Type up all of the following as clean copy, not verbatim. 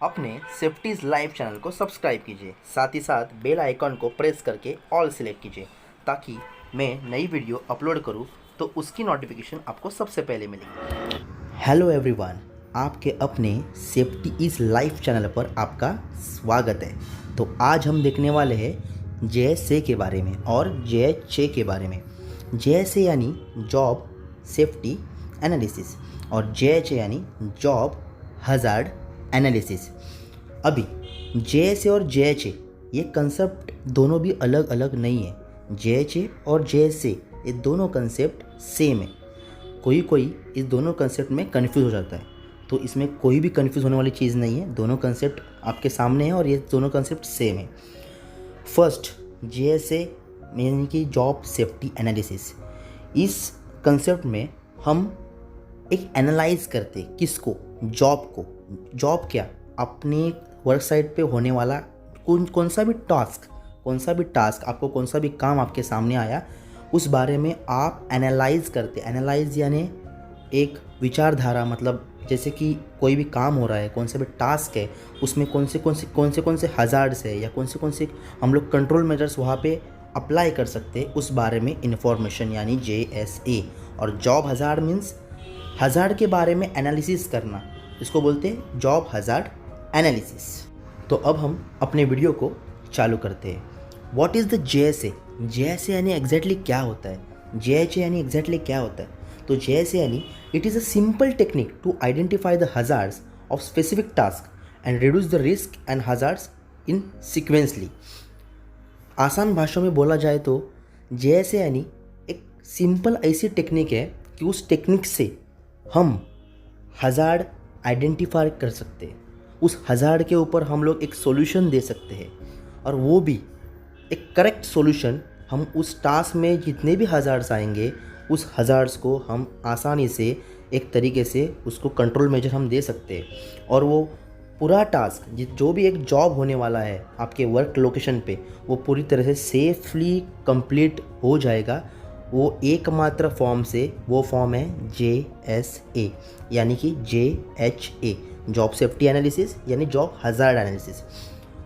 अपने safeties live channel को subscribe कीजिए, साथ ही साथ बेल आइकॉन को प्रेस करके ऑल सिलेक्ट कीजिए ताकि मैं नई वीडियो अपलोड करूं तो उसकी नोटिफिकेशन आपको सबसे पहले मिलेगी। हेलो एवरीवन, आपके अपने सेफ्टी इज़ लाइफ चैनल पर आपका स्वागत है। तो आज हम देखने वाले हैं JSA के बारे में और JHA के बारे में। JSA यानी जॉब सेफ्टी एनालिसिस और JHA यानी जॉब हज़ार्ड एनालिसिस। अभी JSA और JHA ये कंसेप्ट दोनों भी अलग अलग नहीं है। JHA और JSA ये दोनों कंसेप्ट सेम है। कोई इस दोनों कंसेप्ट में कंफ्यूज हो जाता है, तो इसमें कोई भी कंफ्यूज होने वाली चीज़ नहीं है। दोनों कंसेप्ट आपके सामने हैं और ये दोनों कंसेप्ट सेम है। फर्स्ट, JSA यानी कि जॉब सेफ्टी एनालिसिस। इस कंसेप्ट में हम एक एनालाइज करते किसको, जॉब को। जॉब क्या, अपने वर्क साइट पे होने वाला कौन सा भी टास्क आपको, कौन सा भी काम आपके सामने आया, उस बारे में आप एनालाइज करते। एनालाइज यानी एक विचारधारा, मतलब जैसे कि कोई भी काम हो रहा है, कौन सा भी टास्क है, उसमें कौन से हज़ार्ड्स है या कौन से हम लोग कंट्रोल मेजर्स वहाँ पे अप्लाई कर सकते हैं, उस बारे में इंफॉर्मेशन यानी JSA। और जॉब हज़ार्ड मीन्स हज़ार्ड के बारे में एनालिसिस करना, इसको बोलते हैं जॉब हज़ार्ड एनालिसिस। तो अब हम अपने वीडियो को चालू करते हैं। What is the JSA? JSA यानी एग्जैक्टली क्या होता है, JHA यानी एग्जैक्टली क्या होता है। तो JSA यानी it is a simple technique to identify the hazards of specific task and reduce the risk and hazards in sequentially. आसान भाषा में बोला जाए तो JSA यानी एक सिंपल ऐसी टेक्निक है कि उस टेक्निक से हम हज़ार्ड आइडेंटिफाई कर सकते हैं, उस हज़ार्ड के ऊपर हम लोग एक सॉल्यूशन दे सकते हैं, और वो भी एक करेक्ट सॉल्यूशन। हम उस टास्क में जितने भी हज़ार्ड्स आएंगे, उस हज़ार्ड्स को हम आसानी से एक तरीके से उसको कंट्रोल मेजर हम दे सकते हैं, और वो पूरा टास्क जो भी एक जॉब होने वाला है आपके वर्क लोकेशन पे, वो पूरी तरह से सेफली कंप्लीट हो जाएगा। वो एकमात्र फॉर्म से, वो फॉर्म है JSA यानी कि JHA, जॉब सेफ्टी एनालिसिस यानी जॉब हज़ार्ड एनालिसिस।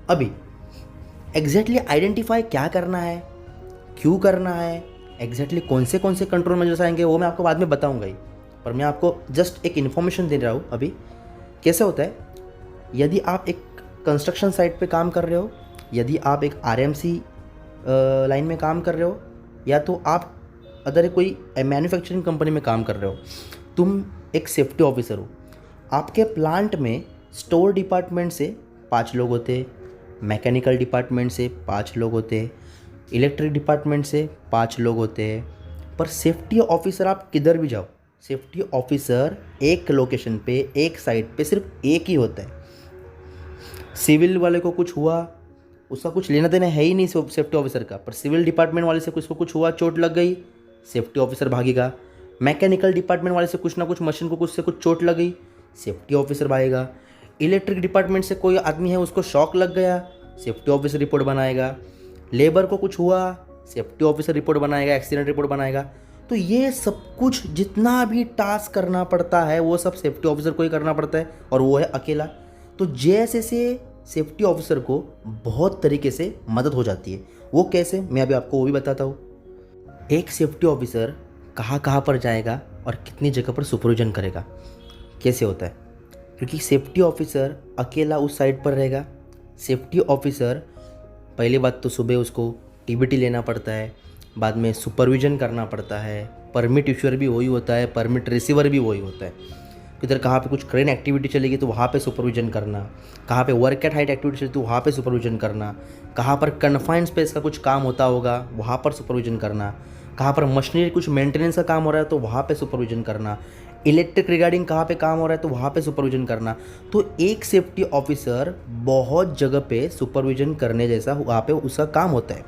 अभी एग्जैक्टली आइडेंटिफाई क्या करना है, क्यों करना है, एग्जैक्टली कौन से कंट्रोल मेजर्स आएंगे, वो मैं आपको बाद में बताऊंगा ही, पर मैं आपको जस्ट एक इन्फॉर्मेशन दे रहा हूँ। अभी कैसे होता है, यदि आप एक कंस्ट्रक्शन साइट पे काम कर रहे हो, यदि आप एक RMC लाइन में काम कर रहे हो, या तो आप अदर कोई मैन्युफैक्चरिंग कंपनी में काम कर रहे हो, तुम एक सेफ्टी ऑफिसर हो। आपके प्लांट में स्टोर डिपार्टमेंट से 5 लोग होते हैं, मैकेनिकल डिपार्टमेंट से 5 लोग होते हैं, इलेक्ट्रिक डिपार्टमेंट से 5 लोग होते हैं। पर सेफ्टी ऑफिसर आप किधर भी जाओ, सेफ्टी ऑफिसर एक लोकेशन पे, एक साइट पे सिर्फ एक ही होता है। सिविल वाले को कुछ हुआ, उसका कुछ लेना देना है ही नहीं सेफ्टी ऑफिसर का, पर सिविल डिपार्टमेंट वाले से कुछ हुआ, चोट लग गई, सेफ्टी ऑफिसर भागेगा। मैकेनिकल डिपार्टमेंट वाले से कुछ ना कुछ मशीन को कुछ चोट लग गई, सेफ्टी ऑफिसर भागेगा। इलेक्ट्रिक डिपार्टमेंट से कोई आदमी है, उसको शॉक लग गया, सेफ्टी ऑफिसर रिपोर्ट बनाएगा। लेबर को कुछ हुआ, सेफ्टी ऑफिसर रिपोर्ट बनाएगा, एक्सीडेंट रिपोर्ट बनाएगा। तो ये सब कुछ जितना भी टास्क करना पड़ता है, वो सब सेफ्टी ऑफिसर को ही करना पड़ता है, और वो है अकेला। तो JSA से सेफ्टी ऑफिसर को बहुत तरीके से मदद हो जाती है। वो कैसे, मैं अभी आपको वो भी बताता हूँ। एक सेफ्टी ऑफिसर कहाँ पर जाएगा और कितनी जगह पर सुपरविजन करेगा, कैसे होता है, क्योंकि सेफ्टी ऑफिसर अकेला उस साइट पर रहेगा। सेफ्टी ऑफिसर पहली बात तो सुबह उसको TBT लेना पड़ता है, बाद में सुपरविजन करना पड़ता है, परमिट इश्यूअर भी वही होता है, परमिट रिसीवर भी वही होता है। इधर कहाँ पे कुछ क्रेन एक्टिविटी चलेगी तो वहाँ पे सुपरविजन करना, कहाँ पे वर्क एट हाइट एक्टिविटी चलेगी तो वहाँ पे सुपरविजन करना, कहाँ पर कन्फाइंड स्पेस का कुछ काम होता होगा वहाँ पर सुपरविजन करना, कहाँ पर मशीनरी कुछ मेंटेनेंस का काम हो रहा है तो वहाँ पे सुपरविजन करना, इलेक्ट्रिक रिगार्डिंग कहाँ पे काम हो रहा है तो वहाँ पे सुपरविजन करना। तो एक सेफ्टी ऑफिसर बहुत जगह पे सुपरविजन करने जैसा वहाँ पे उसका काम होता है।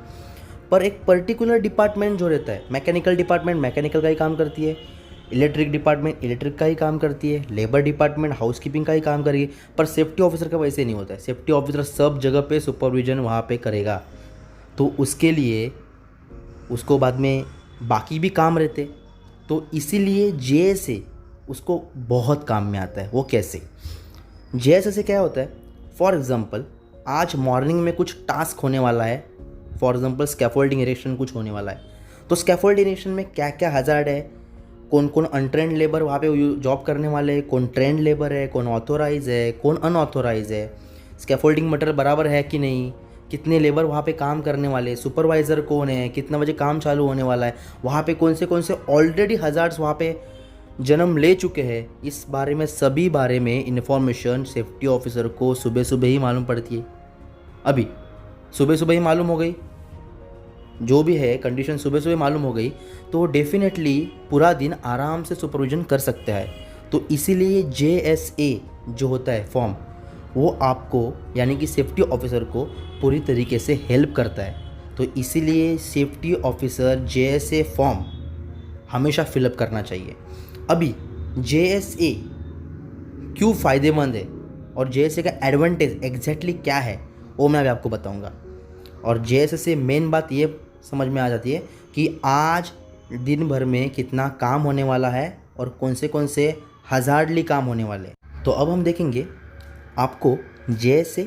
पर एक पर्टिकुलर डिपार्टमेंट जो रहता है, मैकेनिकल डिपार्टमेंट मैकेनिकल का ही काम करती है, इलेक्ट्रिक डिपार्टमेंट इलेक्ट्रिक का ही काम करती है, लेबर डिपार्टमेंट हाउसकीपिंग का ही काम करेगी। पर सेफ्टी ऑफिसर का वैसे नहीं होता है, सेफ्टी ऑफिसर सब जगह पे सुपरविजन वहाँ पे करेगा। तो उसके लिए उसको बाद में बाकी भी काम रहते, तो इसीलिए JSA उसको बहुत काम में आता है। वो कैसे, JSA से क्या होता है, फॉर एग्ज़ाम्पल आज मॉर्निंग में कुछ टास्क होने वाला है, फॉर एग्ज़ाम्पल स्कैफोल्डिंग इरेक्शन कुछ होने वाला है, तो स्कैफोल्डिंग इरेक्शन में क्या क्या हज़ार्ड है, कौन कौन अनट्रेंड लेबर वहाँ पे जॉब करने वाले हैं, कौन ट्रेंड लेबर है, कौन ऑथोराइज है, कौन अनऑथोराइज है, स्कैफोल्डिंग मटेरियल बराबर है कि नहीं, कितने लेबर वहाँ पे काम करने वाले, सुपरवाइज़र कौन है, कितना बजे काम चालू होने वाला है, वहाँ पे कौन से ऑलरेडी हज़ार्ड्स वहाँ पे जन्म ले चुके हैं, इस बारे में सभी बारे में इन्फॉर्मेशन सेफ्टी ऑफिसर को सुबह सुबह ही मालूम पड़ती है। अभी सुबह सुबह ही मालूम हो गई, जो भी है कंडीशन सुबह सुबह मालूम हो गई, तो डेफिनेटली पूरा दिन आराम से सुपरविजन कर सकता है। तो इसीलिए JSA जो होता है फॉर्म, वो आपको यानी कि सेफ्टी ऑफिसर को पूरी तरीके से हेल्प करता है। तो इसीलिए सेफ्टी ऑफिसर JSA फॉर्म हमेशा फिलअप करना चाहिए। अभी JSA क्यों फ़ायदेमंद है और JSA का एडवांटेज एग्जैक्टली क्या है, वो मैं अभी आपको बताऊंगा। और JSA से मेन बात ये समझ में आ जाती है कि आज दिन भर में कितना काम होने वाला है और कौन से हज़ार्डली काम होने वाले हैं। तो अब हम देखेंगे आपको JSA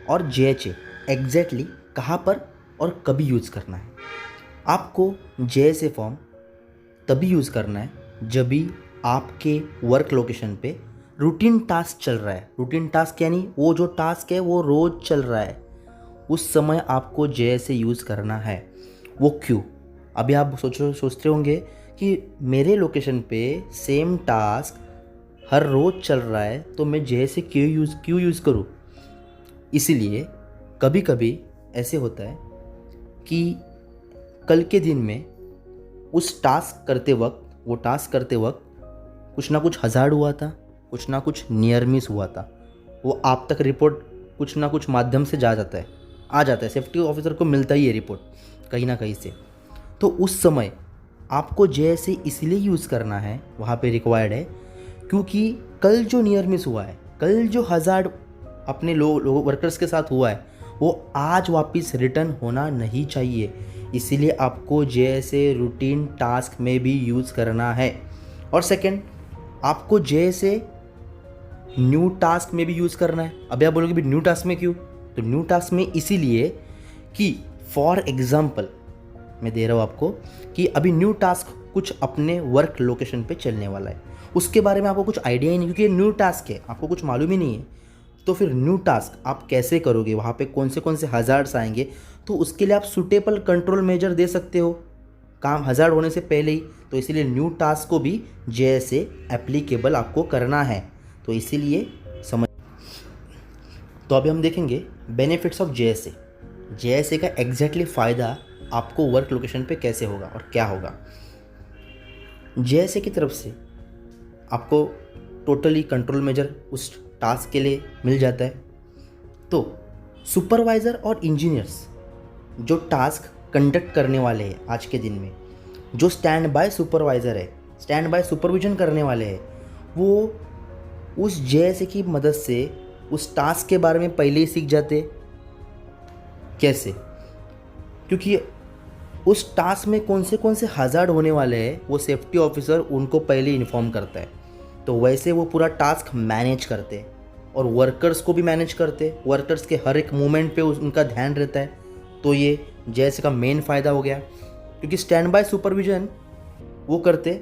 और JHA एग्जैक्टली कहाँ पर और कभी यूज़ करना है। आपको JSA फॉर्म तभी यूज़ करना है जब भी आपके वर्क लोकेशन पे रूटीन टास्क चल रहा है। रूटीन टास्क यानी वो जो टास्क है वो रोज़ चल रहा है, उस समय आपको JSA यूज़ करना है। वो क्यों? अभी आप सोचते होंगे कि मेरे लोकेशन पे सेम टास्क हर रोज़ चल रहा है तो मैं JSA क्यों यूज़ करूँ? इसीलिए कभी कभी ऐसे होता है कि कल के दिन में उस टास्क करते वक्त कुछ ना कुछ हज़ार्ड हुआ था, कुछ ना कुछ नियर मिस हुआ था, वो आप तक रिपोर्ट कुछ ना कुछ माध्यम से आ जाता है। सेफ्टी ऑफिसर को मिलता ही है रिपोर्ट कहीं ना कहीं से। तो उस समय आपको JSA इसलिए यूज़ करना है, वहाँ पे रिक्वायर्ड है, क्योंकि कल जो नियर मिस हुआ है, कल जो हज़ार्ड अपने वर्कर्स के साथ हुआ है, वो आज वापस रिटर्न होना नहीं चाहिए। इसीलिए आपको JSA रूटीन टास्क में भी यूज़ करना है। और सेकंड, आपको JSA न्यू टास्क में भी यूज़ करना है। अभी आप बोलोगे भी न्यू टास्क में क्यों? तो न्यू टास्क में इसीलिए कि फॉर एग्जांपल मैं दे रहा हूँ आपको कि अभी न्यू टास्क कुछ अपने वर्क लोकेशन पे चलने वाला है, उसके बारे में आपको कुछ आइडिया ही नहीं, क्योंकि न्यू टास्क है, आपको कुछ मालूम ही नहीं है। तो फिर न्यू टास्क आप कैसे करोगे, वहाँ पे कौन से हज़ार्ड्स आएंगे, तो उसके लिए आप सूटेबल कंट्रोल मेजर दे सकते हो काम हज़ार्ड होने से पहले ही। तो इसीलिए न्यू टास्क को भी JSA एप्लीकेबल आपको करना है। तो इसीलिए समझ। तो अभी हम देखेंगे बेनिफिट्स ऑफ JSA का एग्जैक्टली फ़ायदा आपको वर्क लोकेशन पे कैसे होगा और क्या होगा। JSA की तरफ से आपको टोटली कंट्रोल मेजर उस टास्क के लिए मिल जाता है। तो सुपरवाइज़र और इंजीनियर्स जो टास्क कंडक्ट करने वाले हैं आज के दिन में, जो स्टैंड बाय सुपरवाइज़र है, स्टैंड बाय सुपरविजन करने वाले हैं, वो उस JSA की मदद से उस टास्क के बारे में पहले ही सीख जाते। कैसे? क्योंकि उस टास्क में कौन से हज़ार्ड होने वाले हैं वो सेफ्टी ऑफिसर उनको पहले इन्फॉर्म करता है। तो वैसे वो पूरा टास्क मैनेज करते और वर्कर्स को भी मैनेज करते, वर्कर्स के हर एक मूवमेंट पे उनका ध्यान रहता है। तो ये JSA का मेन फ़ायदा हो गया, क्योंकि स्टैंड बाय सुपरविजन वो करते।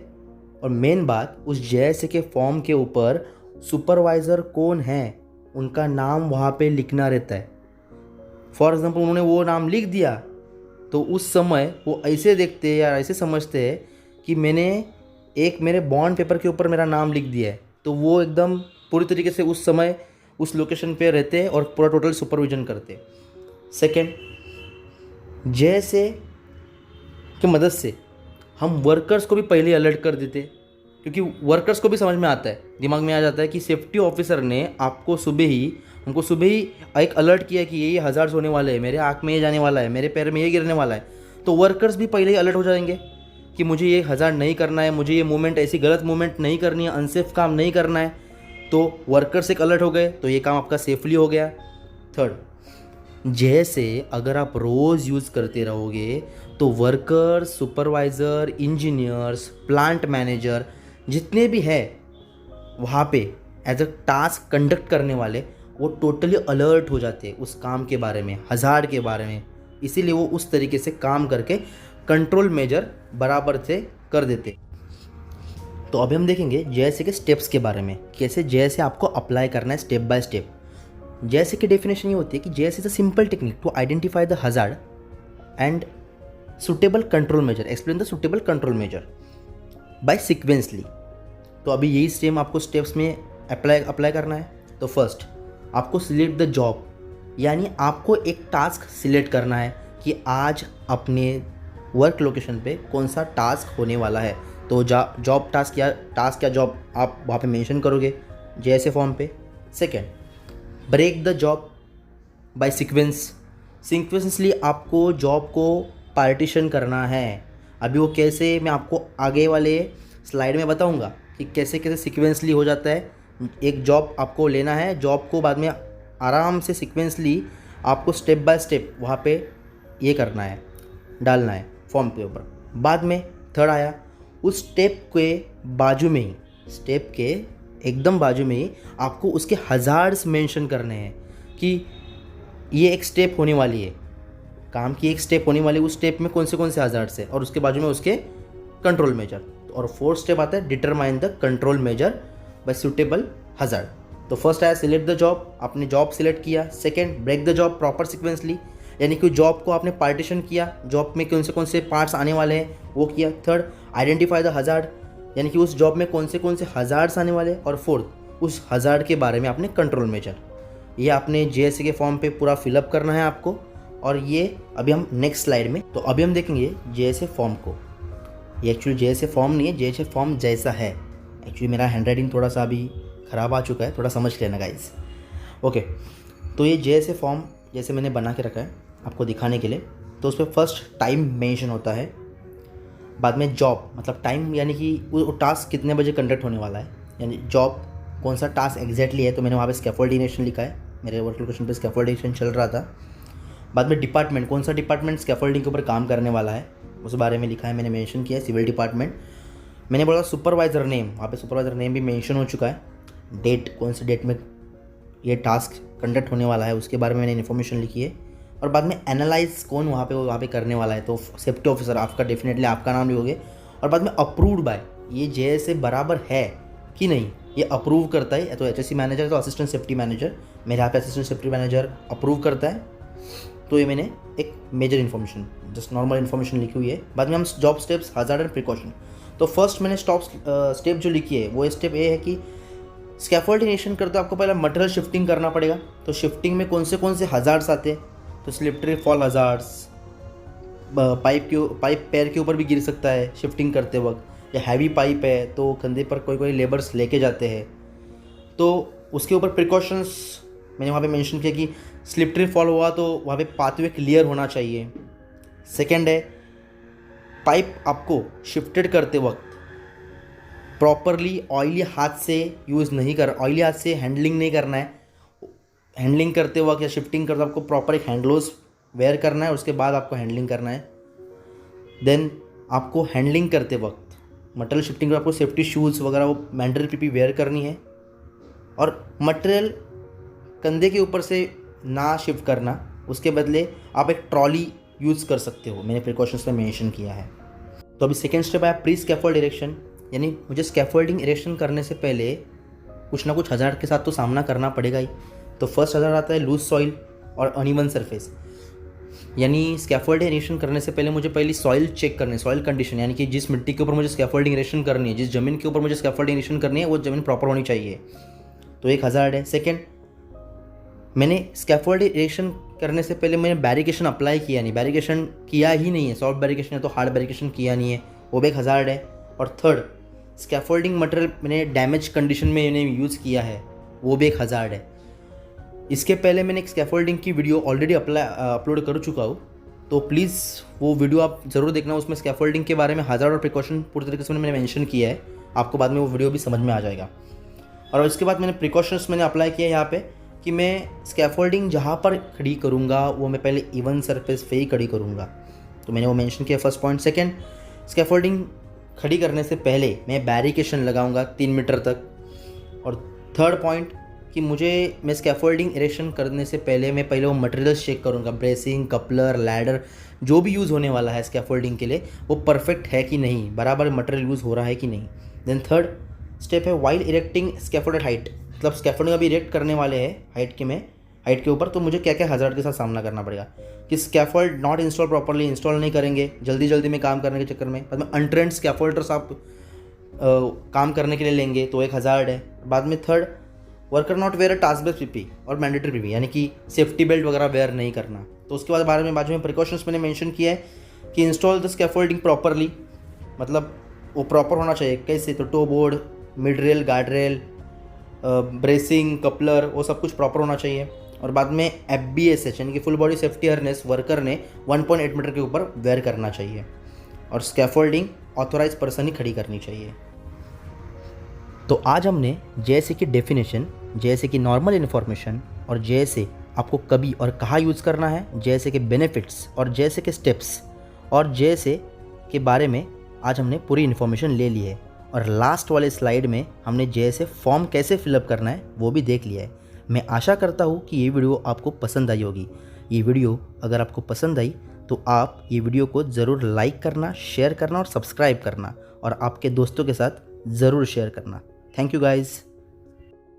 और मेन बात, उस JSA के फॉर्म के ऊपर सुपरवाइज़र कौन है उनका नाम वहाँ पे लिखना रहता है। फॉर एग्ज़ाम्पल उन्होंने वो नाम लिख दिया तो उस समय वो ऐसे देखते हैं या ऐसे समझते हैं कि मैंने एक मेरे बॉन्ड पेपर के ऊपर मेरा नाम लिख दिया है, तो वो एकदम पूरी तरीके से उस समय उस लोकेशन पे रहते हैं और पूरा टोटल सुपरविजन करते हैं। सेकेंड, JSA की मदद से हम वर्कर्स को भी पहले अलर्ट कर देते, क्योंकि वर्कर्स को भी समझ में आता है, दिमाग में आ जाता है कि सेफ्टी ऑफिसर ने हमको सुबह ही एक अलर्ट किया कि ये हज़ार्ड्स होने वाले हैं, मेरे आँख में ये जाने वाला है, मेरे पैर में ये गिरने वाला है। तो वर्कर्स भी पहले ही अलर्ट हो जाएंगे कि मुझे ये हज़ार्ड नहीं करना है, मुझे ये मूवमेंट, ऐसी गलत मूवमेंट नहीं करनी है, अनसेफ काम नहीं करना है। तो वर्कर्स एक अलर्ट हो गए तो ये काम आपका सेफली हो गया। थर्ड, JSA अगर आप रोज़ यूज़ करते रहोगे तो workers, supervisor, engineers, plant manager जितने भी है वहाँ पे एज अ टास्क कंडक्ट करने वाले, वो टोटली अलर्ट हो जाते हैं उस काम के बारे में, हज़ार्ड के बारे में, इसीलिए वो उस तरीके से काम करके कंट्रोल मेजर बराबर से कर देते। तो अभी हम देखेंगे जेएसए के स्टेप्स के बारे में, कैसे जेएसए आपको अप्लाई करना है स्टेप बाय स्टेप। जेएसए की डेफिनेशन ये होती है कि JSA is a simple technique to identify the hazard and suitable control measure, explain the suitable control measure by sequentially. तो अभी यही सेम आपको स्टेप्स में अप्लाई करना है। तो फर्स्ट आपको सिलेक्ट द जॉब, यानी आपको एक टास्क सिलेक्ट करना है कि आज अपने वर्क लोकेशन पे कौन सा टास्क होने वाला है। तो जॉब टास्क या जॉब आप वहाँ पे मेंशन करोगे जेएसए फॉर्म पे। Second, break the job by sequentially आपको जॉब को पार्टीशन करना है। अभी वो कैसे, मैं आपको आगे वाले स्लाइड में बताऊंगा कि कैसे कैसे सीक्वेंसली हो जाता है। एक जॉब आपको लेना है, जॉब को बाद में आराम से सीक्वेंसली आपको स्टेप बाय स्टेप वहाँ पे ये करना है, डालना है फॉर्म के ऊपर। बाद में थर्ड आया, उस स्टेप के बाजू में ही, स्टेप के एकदम बाजू में ही आपको उसके हज़ार्ड्स मेंशन करने हैं कि ये एक स्टेप होने वाली है, काम की एक स्टेप होने वाली है, उस स्टेप में कौन से हज़ार्ड्स है और उसके बाजू में उसके कंट्रोल मेजर। और फोर्थ स्टेप आता है determine the control measure by suitable hazard. तो फर्स्ट आया सिलेक्ट द जॉब, आपने जॉब सिलेक्ट किया। Second, break the job proper sequentially, यानी कि जॉब को आपने पार्टीशन किया, जॉब में कौन से पार्ट्स आने वाले हैं वो किया। थर्ड, आइडेंटिफाई द हज़ार्ड, यानी कि उस जॉब में कौन से हज़ार्ड्स आने वाले हैं। और फोर्थ, उस हज़ार्ड के बारे में आपने कंट्रोल मेजर, ये आपने जेएसए के फॉर्म पे पूरा फिलअप करना है आपको। और ये अभी हम नेक्स्ट स्लाइड में, तो अभी हम देखेंगे जेएसए फॉर्म को। ये एक्चुअली जेएसए फॉर्म नहीं है, जेएसए फॉर्म जैसा है। एक्चुअली मेरा हैंडराइटिंग थोड़ा सा अभी ख़राब आ चुका है, थोड़ा समझ लेना गाइस। ओके, तो ये जेएसए फॉर्म जैसे मैंने बना के रखा है आपको दिखाने के लिए। तो उस पर फर्स्ट टाइम मेंशन होता है, बाद में जॉब मतलब टाइम, यानी कि वो टास्क कितने बजे कंडक्ट होने वाला है, यानी जॉब कौन सा टास्क एग्जैक्टली है। तो मैंने वहाँ पे स्कैफोल्डिंग लिखा है, मेरे वर्क लोकेशन पे स्कैफोल्डिंग चल रहा था। बाद में डिपार्टमेंट, कौन सा डिपार्टमेंट स्कैफोल्डिंग के ऊपर काम करने वाला है उस बारे में लिखा है, मैंने मेंशन किया है सिविल डिपार्टमेंट। मैंने बोला सुपरवाइज़र नेम, वहाँ पे सुपरवाइज़र नेम भी मेंशन हो चुका है। डेट, कौन से डेट में ये टास्क कंडक्ट होने वाला है उसके बारे में मैंने इन्फॉर्मेशन लिखी है। और बाद में एनालाइज कौन वहाँ पे करने वाला है, तो सेफ्टी ऑफिसर आपका, डेफिनेटली आपका नाम लिखोगे। और बाद में अप्रूव्ड बाय, ये जेएसए बराबर है कि नहीं ये अप्रूव करता है, या तो एचएससी मैनेजर, तो असिस्टेंट सेफ्टी मैनेजर, मेरे यहाँ पे असिस्टेंट सेफ्टी मैनेजर अप्रूव करता है। तो ये मैंने एक major information, just normal information लिखी हुई है। बाद में हम job steps, hazard and precaution. तो फर्स्ट मैंने स्टेप जो लिखी है वो स्टेप ये है कि स्कैफोल्डिंग करते आपको पहले मटेरियल शिफ्टिंग करना पड़ेगा। तो शिफ्टिंग में कौन से हज़ार्ड्स आते हैं, तो स्लिपरी फॉल हज़ार्ड्स, पाइप पैर के ऊपर भी गिर सकता है शिफ्टिंग करते वक्त, या हैवी पाइप है तो कंधे पर कोई लेबर्स लेके जाते हैं, तो उसके ऊपर प्रिकॉशंस मैंने वहाँ पे मेंशन किया कि स्लिपरी फॉल हुआ तो वहाँ पे पाथवे क्लियर होना चाहिए। सेकेंड है, पाइप आपको शिफ्टेड करते वक्त प्रॉपरली ऑयली हाथ से ऑयली हाथ से हैंडलिंग नहीं करना है। हैंडलिंग करते वक्त या शिफ्टिंग करते वक्त आपको प्रॉपर एक हैंड ग्लोव्स वेयर करना है, उसके बाद आपको हैंडलिंग करना है। देन आपको हैंडलिंग करते वक्त मटेरियल शिफ्टिंग में आपको सेफ्टी शूज़ वगैरह वो मैंडेटरी पीपी वेयर करनी है। और मटेरियल कंधे के ऊपर से ना शिफ्ट करना, उसके बदले आप एक ट्रॉली यूज़ कर सकते हो, मैंने प्रिकॉशंस में मेंशन किया है। तो अभी सेकेंड स्टेप आया प्री स्कैफोल्ड इरेक्शन, यानी मुझे स्कैफोल्डिंग इरेक्शन करने से पहले कुछ ना कुछ हज़ार्ड के साथ तो सामना करना पड़ेगा ही। तो फर्स्ट हज़ार्ड आता है लूज सॉइल और अनइवन सरफेस, यानी स्कैफोल्डिंग इरेक्शन करने से पहले मुझे पहले सॉइल चेक करनी है, सॉइल कंडीशन, यानी कि जिस मिट्टी के ऊपर मुझे स्कैफोल्डिंग इरेक्शन करनी है, जिस ज़मीन के ऊपर मुझे स्कैफोल्डिंग इरेक्शन करनी है वो ज़मीन प्रॉपर होनी चाहिए। तो एक हज़ार्ड है। सेकेंड, मैंने स्कैफोल्डिंग इरेक्शन करने से पहले मैंने बैरिकेशन अप्लाई किया नहीं, बैरिकेशन किया ही नहीं है, सॉफ्ट बैरिकेशन है तो हार्ड बैरिकेशन किया नहीं है, वो भी एक हज़ार्ड है। और थर्ड, स्कैफोल्डिंग मटेरियल मैंने डैमेज कंडीशन में मैंने यूज़ किया है, वो भी एक हज़ार्ड है। इसके पहले मैंने एक स्कैफोल्डिंग की वीडियो ऑलरेडी अपलोड कर चुका हूँ, तो प्लीज़ वो वीडियो आप ज़रूर देखना, उसमें स्कैफोल्डिंग के बारे में हज़ार्ड और प्रिकॉशन पूरी तरीके से मैंने मेंशन किया है, आपको बाद में वो वीडियो भी समझ में आ जाएगा। और इसके बाद मैंने प्रिकॉशंस मैंने अप्लाई किया यहाँ पे कि मैं स्कैफोल्डिंग जहाँ पर खड़ी करूँगा वो मैं पहले इवन सरफेस पे ही खड़ी करूँगा, तो मैंने वो मेंशन किया फर्स्ट पॉइंट। सेकेंड, स्कैफोल्डिंग खड़ी करने से पहले मैं बैरिकेशन लगाऊंगा 3 मीटर तक। और थर्ड पॉइंट कि मैं स्कैफोल्डिंग इरेक्शन करने से पहले वो मटेरियल्स चेक करूँगा, ब्रेसिंग, कपलर, लैडर, जो भी यूज़ होने वाला है स्कैफोल्डिंग के लिए वो परफेक्ट है कि नहीं, बराबर मटेरियल यूज़ हो रहा है कि नहीं। देन थर्ड स्टेप है वाइल इरेक्टिंग स्कैफोल्डेड हाइट, मतलब स्कैफोल्डिंग अभी इरेक्ट करने वाले हैं हाइट के ऊपर, तो मुझे क्या क्या हज़ार्ड के साथ सामना करना पड़ेगा कि scaffold not install properly, install नहीं करेंगे जल्दी में काम करने के चक्कर में, बाद में अनट्रेंड स्कैफोल्डर्स आप काम करने के लिए लेंगे तो एक हज़ार्ड है। बाद में third worker not wear a task based PP और मैंडेटरी पीपी, यानी कि सेफ्टी बेल्ट वगैरह वेयर नहीं करना। तो उसके बाद बाजू में प्रिकॉशंस मैंने मेंशन किया है कि इंस्टॉल द स्कैफोल्डिंग प्रॉपरली, मतलब वो प्रॉपर होना चाहिए। कैसे? तो toe board, mid rail, guard rail, bracing, coupler, वो सब कुछ प्रॉपर होना चाहिए। और बाद में FBSH यानी कि full body safety harness worker ने 1.8 मीटर के ऊपर वेयर करना चाहिए और स्कैफोल्डिंग ऑथोराइज पर्सन ही खड़ी करनी चाहिए। तो आज हमने JSA की डेफिनेशन, JSA की नॉर्मल इन्फॉर्मेशन और JSA आपको कभी और कहाँ यूज़ करना है, JSA के बेनिफिट्स और JSA के स्टेप्स और JSA के बारे में आज हमने पूरी इन्फॉर्मेशन ले ली है। और लास्ट वाले स्लाइड में हमने JSA फॉर्म कैसे फिलअप करना है वो भी देख लिया है। मैं आशा करता हूँ कि ये वीडियो आपको पसंद आई होगी। ये वीडियो अगर आपको पसंद आई तो आप ये वीडियो को ज़रूर लाइक करना, शेयर करना और सब्सक्राइब करना और आपके दोस्तों के साथ ज़रूर शेयर करना। Thank you guys.